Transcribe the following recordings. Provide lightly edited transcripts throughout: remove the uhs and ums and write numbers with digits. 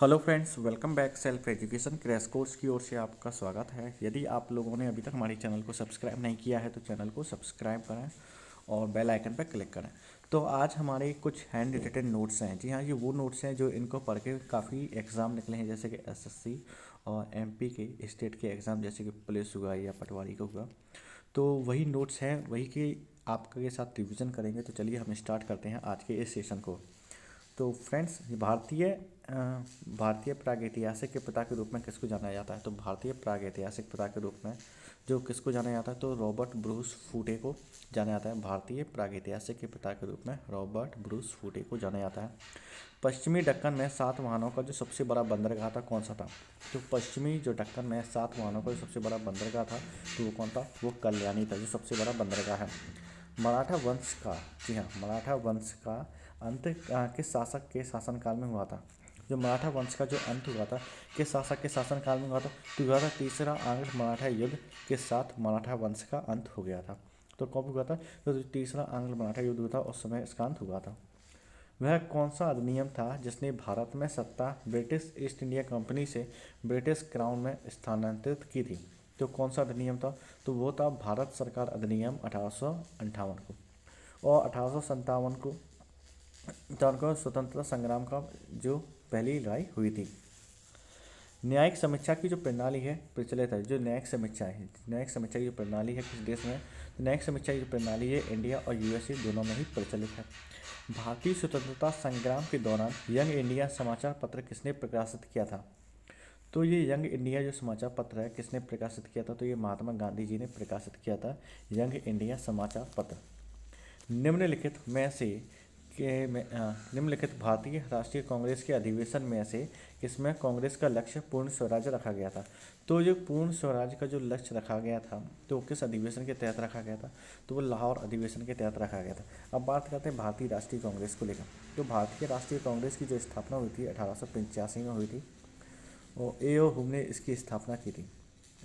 Hello friends, welcome back. Self education crash course की ओर से आपका स्वागत है। यदि आप लोगों ने अभी तक हमारे चैनल को सब्सक्राइब नहीं किया है तो चैनल को सब्सक्राइब करें और बेल आइकन पर क्लिक करें। तो आज हमारे कुछ हैंड रिटेन नोट्स हैं। जी हाँ, ये वो नोट्स हैं जो इनको पढ़ के काफ़ी एग्ज़ाम निकले हैं, जैसे कि एसएससी और एमपी के स्टेट के एग्ज़ाम, जैसे कि पुलिस हुआ या पटवारी का हुआ। तो वही नोट्स हैं, वही के आपके साथ रिविज़न करेंगे। तो चलिए हम स्टार्ट करते हैं आज के इस सेशन को। तो फ्रेंड्स, भारतीय प्रागैतिहासिक के पिता के रूप में किसको जाना जाता है? तो भारतीय प्रागैतिहासिक पिता के रूप में जो किसको जाना जाता है, तो रॉबर्ट ब्रूस फूटे को जाना जाता है। भारतीय प्रागैतिहासिक के पिता के रूप में रॉबर्ट ब्रूस फूटे को जाना जाता है। पश्चिमी दक्कन में सातवाहनों का जो सबसे बड़ा बंदरगाह था, कौन सा था? तो पश्चिमी जो दक्कन में सातवाहनों का जो सबसे बड़ा बंदरगाह था, तो वो कौन था? वो कल्याणी था, जो सबसे बड़ा बंदरगाह है। मराठा वंश का, जी हाँ, मराठा वंश का अंत किस शासक के शासनकाल में हुआ था? जो मराठा वंश का जो अंत हुआ था, किस शासक के शासनकाल में हुआ था? तो हुआ था तीसरा आंग्ल मराठा युद्ध के साथ मराठा वंश का अंत हो गया था। तो कब हुआ था? तो जो तीसरा आंग्ल मराठा युद्ध हुआ था, उस समय इसका अंत हुआ था। वह कौन सा अधिनियम था जिसने भारत में सत्ता ब्रिटिश ईस्ट इंडिया कंपनी से ब्रिटिश क्राउन में स्थानांतरित की थी? तो कौन सा अधिनियम था? तो वो था भारत सरकार अधिनियम 1858 को। और 1857 को स्वतंत्रता संग्राम का जो पहली लड़ाई हुई थी। न्यायिक समीक्षा की जो प्रणाली है प्रचलित है, जो न्यायिक समीक्षा की जो प्रणाली है किस देश में? तो न्यायिक समीक्षा की जो प्रणाली है इंडिया और यूएसए दोनों में ही प्रचलित है। भारतीय स्वतंत्रता संग्राम के दौरान यंग इंडिया समाचार पत्र किसने प्रकाशित किया था? तो ये यंग इंडिया जो समाचार पत्र है किसने प्रकाशित किया था? तो ये महात्मा गांधी जी ने प्रकाशित किया था, यंग इंडिया समाचार पत्र। निम्नलिखित में से निम्नलिखित भारतीय राष्ट्रीय कांग्रेस के अधिवेशन में से किसमें कांग्रेस का लक्ष्य पूर्ण स्वराज्य रखा गया था? तो जो पूर्ण स्वराज्य का जो लक्ष्य रखा गया था, तो किस अधिवेशन के तहत रखा गया था? तो वो लाहौर अधिवेशन के तहत रखा गया था। अब बात करते हैं भारतीय राष्ट्रीय कांग्रेस को लेकर। तो भारतीय राष्ट्रीय कांग्रेस की जो स्थापना हुई थी 1885 में हुई थी, और एओ ह्यूम ने इसकी स्थापना की थी।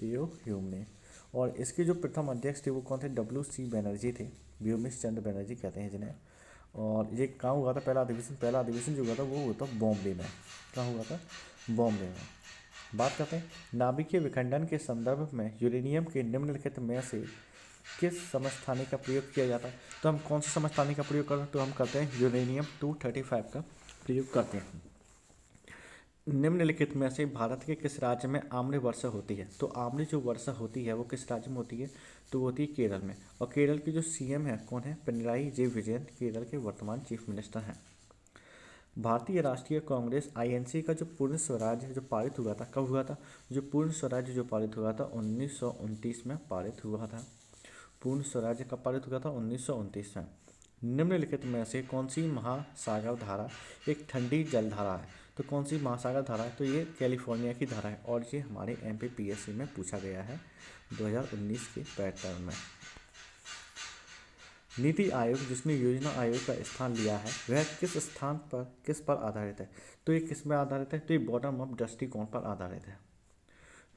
एओ ह्यूम ने। और इसके जो प्रथम अध्यक्ष थे वो कौन थे? WC बनर्जी थे, व्योमेश चंद्र बनर्जी कहते हैं जिन्हें। और ये कहाँ हुआ था? पहला अधिवेशन जो हुआ था वो हुआ था बॉम्बे में। कहाँ हुआ था? बॉम्बे में। बात करते हैं नाभिकीय विखंडन के संदर्भ में यूरेनियम के निम्नलिखित में से किस समस्थानिक का प्रयोग किया जाता है? तो हम कौन सा समस्थानिक का प्रयोग करते हैं? तो हम करते हैं यूरेनियम 235 का प्रयोग करते हैं। निम्नलिखित में से भारत के किस राज्य में आम्र वर्षा होती है? तो आम्र जो वर्षा होती है वो किस राज्य में होती है? तो वो होती है केरल में। और केरल के जो सीएम है कौन है? पिनराई जे विजयन, केरल के वर्तमान चीफ मिनिस्टर हैं। भारतीय राष्ट्रीय कांग्रेस आईएनसी का जो पूर्ण स्वराज्य जो पारित हुआ था, कब हुआ था? जो पूर्ण स्वराज्य जो पारित हुआ था 1929 में पारित हुआ था। पूर्ण स्वराज्य कब पारित हुआ था? 1929 में। निम्नलिखित में से कौन सी महासागर धारा एक ठंडी जलधारा है? तो कौन सी महासागर धारा है? तो ये कैलिफोर्निया की धारा है, और ये हमारे MPPSC में पूछा गया है 2019 के पैटर्न में। नीति आयोग जिसने योजना आयोग का स्थान लिया है वह किस पर आधारित है? तो ये किस में आधारित है? तो ये बॉटम अप दृष्टिकोण पर आधारित है।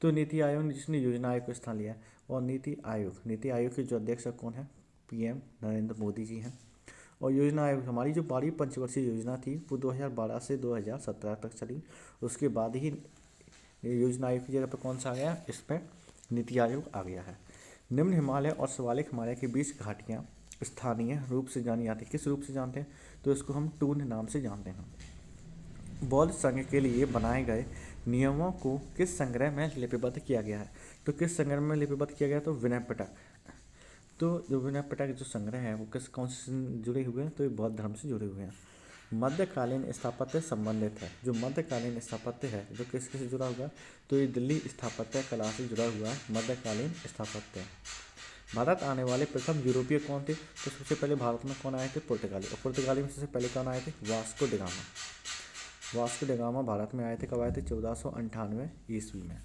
तो नीति आयोग ने जिसने योजना आयोग का स्थान लिया है, और नीति आयोग के जो अध्यक्ष कौन है? PM नरेंद्र मोदी जी हैं। और योजना आयोग हमारी जो 12वीं पंचवर्षीय योजना थी वो 2012 से 2017 तक चली। उसके बाद ही योजना आयोग की जगह पर कौन सा आ गया? इस पर नीति आयोग आ गया है। निम्न हिमालय और शिवालिक हिमालय के बीच घाटियाँ स्थानीय रूप से जानी जाती है। किस रूप से जानते हैं? तो इसको हम टून नाम से जानते हैं। बौद्ध संघ के लिए बनाए गए नियमों को किस संग्रह में लिपिबद्ध किया गया है? तो किस संग्रह में लिपिबद्ध किया गया? तो विनय पिटक। तो जो विनय पिटक जो संग्रह है वो कौन से जुड़े हुए हैं? तो ये बौद्ध धर्म से जुड़े हुए हैं। मध्यकालीन स्थापत्य संबंधित है। जो मध्यकालीन स्थापत्य है जो किसके से जुड़ा हुआ है? तो ये दिल्ली स्थापत्य कला से जुड़ा हुआ है, मध्यकालीन स्थापत्य। भारत आने वाले प्रथम यूरोपीय कौन थे? तो सबसे पहले भारत में कौन आए थे? पुर्तगाली। और पुर्तगाली में सबसे पहले कौन आए थे? वास्को ड गामा भारत में आए थे। कब आए थे? 1498 ईस्वी में।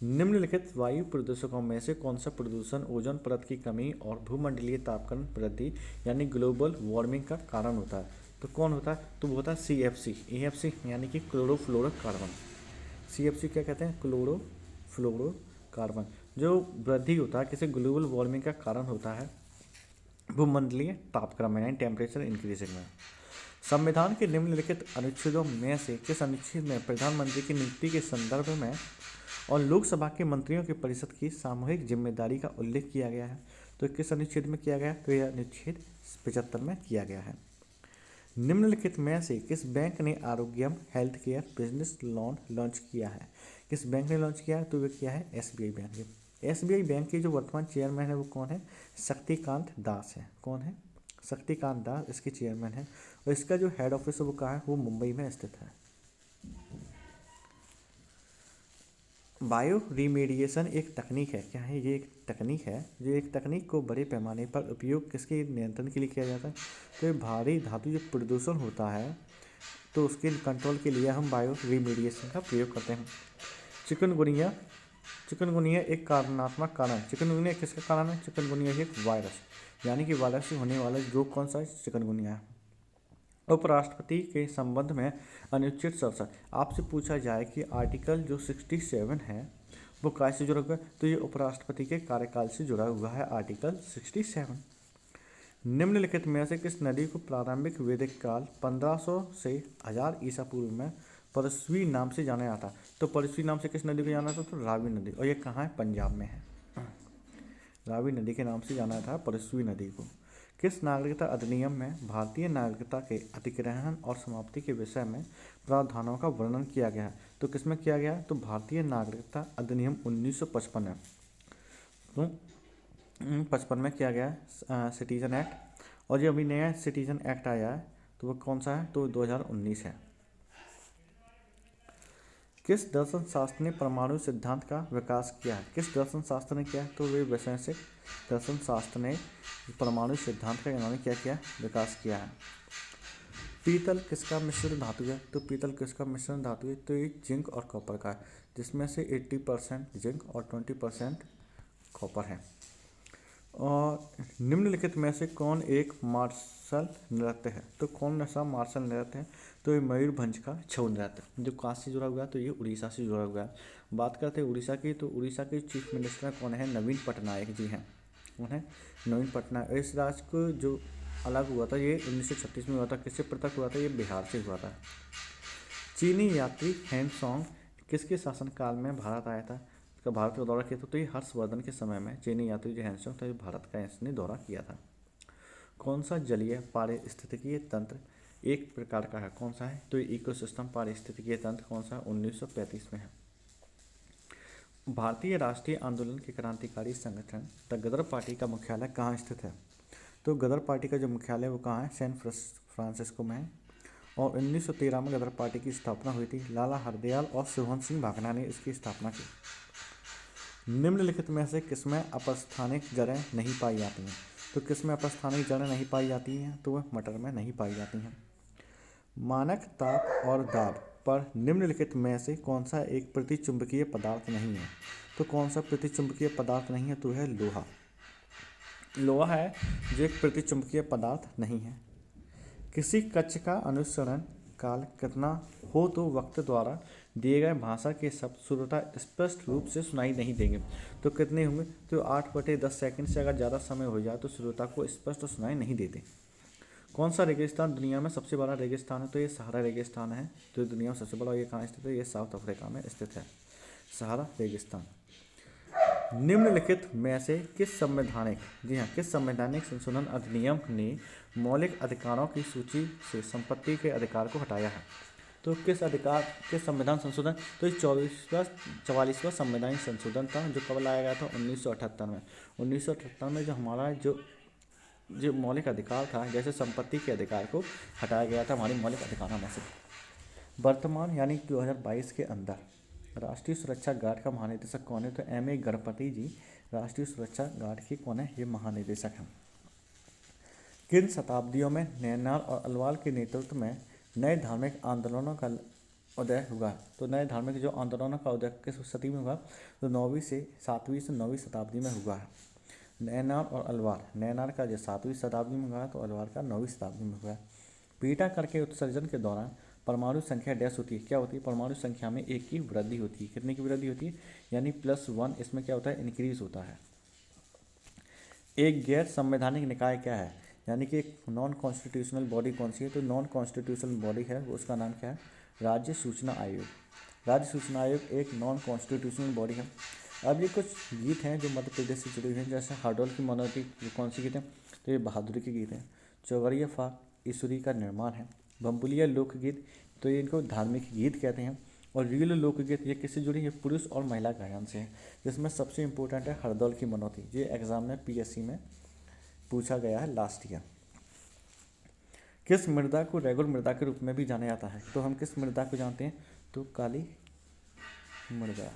निम्नलिखित वायु प्रदूषकों में से कौन सा प्रदूषण ओजोन परत की कमी और भूमंडलीय तापक्रम वृद्धि यानी ग्लोबल वार्मिंग का कारण होता है? तो कौन होता है? तो वो होता है CFC। AFC यानी कि क्लोरोफ्लोरोकार्बन। CFC क्या कहते हैं? क्लोरोफ्लोरोकार्बन। जो वृद्धि होता है किसी ग्लोबल वार्मिंग का कारण होता है भूमंडलीय तापक्रम में, यानी टेम्परेचर इंक्रीजिंग में। संविधान के निम्नलिखित अनुच्छेदों में से किस अनुच्छेद में प्रधानमंत्री की नियुक्ति के संदर्भ में और लोकसभा के मंत्रियों की परिषद की सामूहिक जिम्मेदारी का उल्लेख किया गया है? तो किस अनुच्छेद में किया गया है? तो यह अनुच्छेद 75 में किया गया है। निम्नलिखित में से किस बैंक ने Arogyam health care business loan launch किया है? किस बैंक ने लॉन्च किया है? तो वह किया है एसबीआई बैंक ने। एसबीआई बैंक के जो वर्तमान चेयरमैन है वो कौन है? शक्तिकांत दास है। कौन है? शक्तिकांत दास इसके चेयरमैन है और इसका जो हेड ऑफिस है वो कहाँ है? वो मुंबई में स्थित है। बायो रिमेडिएशन एक तकनीक है। क्या है? ये एक तकनीक है जो एक तकनीक को बड़े पैमाने पर उपयोग किसके नियंत्रण के लिए किया जाता है? तो ये भारी धातु जो प्रदूषण होता है तो उसके कंट्रोल के लिए हम बायो रिमेडिएशन का प्रयोग करते हैं। चिकनगुनिया चिकनगुनिया एक कारणात्मक कारण। चिकनगुनिया किसका कारण है? चिकनगुनिया एक वायरस, यानी कि वायरस से होने वाला रोग कौन सा है? चिकनगुनिया है। उपराष्ट्रपति के संबंध में अनुच्छेद 67 आपसे पूछा जाए कि आर्टिकल जो 67 है वो काय से जुड़ा हुआ है? तो ये उपराष्ट्रपति के कार्यकाल से जुड़ा हुआ है आर्टिकल 67। निम्नलिखित में से किस नदी को प्रारंभिक वैदिक काल 1500 से 1000 ईसा पूर्व में परस्वी नाम से जाना जाता? तो परस्वी नाम से किस नदी को जाना था? तो रावी नदी। और ये कहाँ है? पंजाब में है। रावी नदी के नाम से जाना था परस्वी नदी को। किस नागरिकता अधिनियम में भारतीय नागरिकता के अधिग्रहण और समाप्ति के विषय में प्रावधानों का वर्णन किया गया है? तो किसमें किया गया है? तो भारतीय नागरिकता अधिनियम 1955 है। तो 55 में किया गया है सिटीजन एक्ट। और जो अभी नया सिटीजन एक्ट आया है तो वो कौन सा है? तो 2019 है। किस दर्शन शास्त्र ने परमाणु सिद्धांत का विकास किया है? किस दर्शन शास्त्र ने किया है? तो वे वैशेषिक दर्शन शास्त्र ने परमाणु सिद्धांत का इन्होंने क्या किया? विकास किया है। पीतल किसका मिश्रण धातु है? तो पीतल किसका मिश्रण धातु है? तो ये जिंक और कॉपर का है, जिसमें से 80% जिंक और 20% कॉपर है। और निम्नलिखित में से कौन एक मार्शल नृत्य है? तो कौन सा मार्शल नृत्य है? तो ये मयूरभंज का छऊ नृत्य जो कहाँ से जुड़ा हुआ है? तो ये उड़ीसा से जुड़ा हुआ है। बात करते हैं उड़ीसा की, तो उड़ीसा के चीफ मिनिस्टर कौन है? नवीन पटनायक जी हैं। कौन है? नवीन पटनायक। इस राज्य को जो अलग हुआ था ये 1936 में हुआ था। किससे पृथक हुआ था? ये बिहार से हुआ था। चीनी यात्री हैंसोंग किसके शासनकाल में भारत आया था? इसका भारत का दौरा किया था? तो ये हर्षवर्धन के समय में चीनी यात्री जो हैंसोंग था ये भारत का इसने दौरा किया था। कौन सा जलीय पारिस्थितिकीय तंत्र एक प्रकार का है? कौन सा है? तो इकोसिस्टम पारिस्थितिकीय तंत्र कौन सा? 1935 में है। भारतीय राष्ट्रीय आंदोलन के क्रांतिकारी संगठन द गदर पार्टी का मुख्यालय कहाँ स्थित है? तो गदर पार्टी का जो मुख्यालय वो कहाँ है? सैन फ्रांसिस्को में है। और 1913 में गदर पार्टी की स्थापना हुई थी। लाला हरदयाल और सोहन सिंह भागना ने इसकी स्थापना की। निम्नलिखित में से किसमें अपस्थानिक जड़ें नहीं पाई जाती हैं? तो किसमें अपस्थानिक जड़ें नहीं पाई जाती हैं? तो वह मटर में नहीं पाई जाती हैं। मानक ताप और दाब पर निम्नलिखित में से कौन सा एक प्रतिचुंबकीय पदार्थ नहीं है? तो कौन सा प्रतिचुंबकीय पदार्थ नहीं है? तो है लोहा। लोहा है जो एक प्रतिचुंबकीय पदार्थ नहीं है। किसी कक्ष का अनुसरण काल कितना हो तो वक्त द्वारा दिए गए भाषा के शब्द श्रोता स्पष्ट रूप से सुनाई नहीं देंगे? तो कितने होंगे? तो 8/10 सेकंड से अगर ज़्यादा समय हो जाए तो श्रोता को स्पष्ट सुनाई नहीं देते। कौन सा रेगिस्तान दुनिया में सबसे बड़ा रेगिस्तान है? तो ये सहारा रेगिस्तान है जो दुनिया में सबसे बड़ा। ये कहाँ स्थित है? ये साउथ अफ्रीका में स्थित है सहारा रेगिस्तान। निम्नलिखित में से किस संवैधानिक संशोधन अधिनियम ने मौलिक अधिकारों की सूची से संपत्ति के अधिकार को हटाया है? तो किस संविधान संशोधन? तो ये 44वां संवैधानिक संशोधन था जो कब लाया गया था? 1978 में। 1978 में जो हमारा जो मौलिक अधिकार था जैसे संपत्ति के अधिकार को हटाया गया था हमारे मौलिक अधिकारों में से। वर्तमान यानी 2022 के अंदर राष्ट्रीय सुरक्षा गार्ड का महानिदेशक कौन है? तो M.A. गणपति जी राष्ट्रीय सुरक्षा गार्ड के कौन है? ये महानिदेशक हैं। किन शताब्दियों में नैनार और अल्वाल के नेतृत्व में नए धार्मिक आंदोलनों का उदय हुआ? तो नए धार्मिक जो आंदोलनों का उदय किस सदी में हुआ? तो 7वीं से 9वीं शताब्दी में हुआ है। नैनार और अल्वार, नैनार का जो 7वीं शताब्दी में हुआ है तो अल्वार का 9वीं शताब्दी में हुआ है। बीटा कण के उत्सर्जन के दौरान परमाणु संख्या डैश होती है? क्या होती है? परमाणु संख्या में 1 की वृद्धि होती है। कितने की वृद्धि होती है? यानी +1 इसमें क्या होता है? इंक्रीज होता है। एक गैर संवैधानिक निकाय क्या है? यानी कि एक नॉन कॉन्स्टिट्यूशनल बॉडी कौन सी है, तो नॉन कॉन्स्टिट्यूशनल बॉडी है वो, उसका नाम क्या है, राज्य सूचना आयोग। राज्य सूचना आयोग एक नॉन कॉन्स्टिट्यूशनल बॉडी है। अब ये कुछ गीत हैं जो मध्य प्रदेश से जुड़े हुए हैं, जैसे हरदौल की मनोती, ये कौन सी गीत हैं, तो ये बहादुरी के गीत हैं। चौगड़िया फाग ईश्वरी का निर्माण है। भंपुलिया लोकगीत, तो ये इनको धार्मिक गीत कहते हैं। और रील लोकगीत ये किससे जुड़ी है, पुरुष और महिला गायन से है, जिसमें सबसे इंपॉर्टेंट है हरदौल की मनोती, ये एग्जाम में पीएससी में पूछा गया है लास्ट ईयर। किस मृदा को रेगुलर मृदा के रूप में भी जाना जाता है, तो हम किस मृदा को जानते हैं, तो काली मृदा।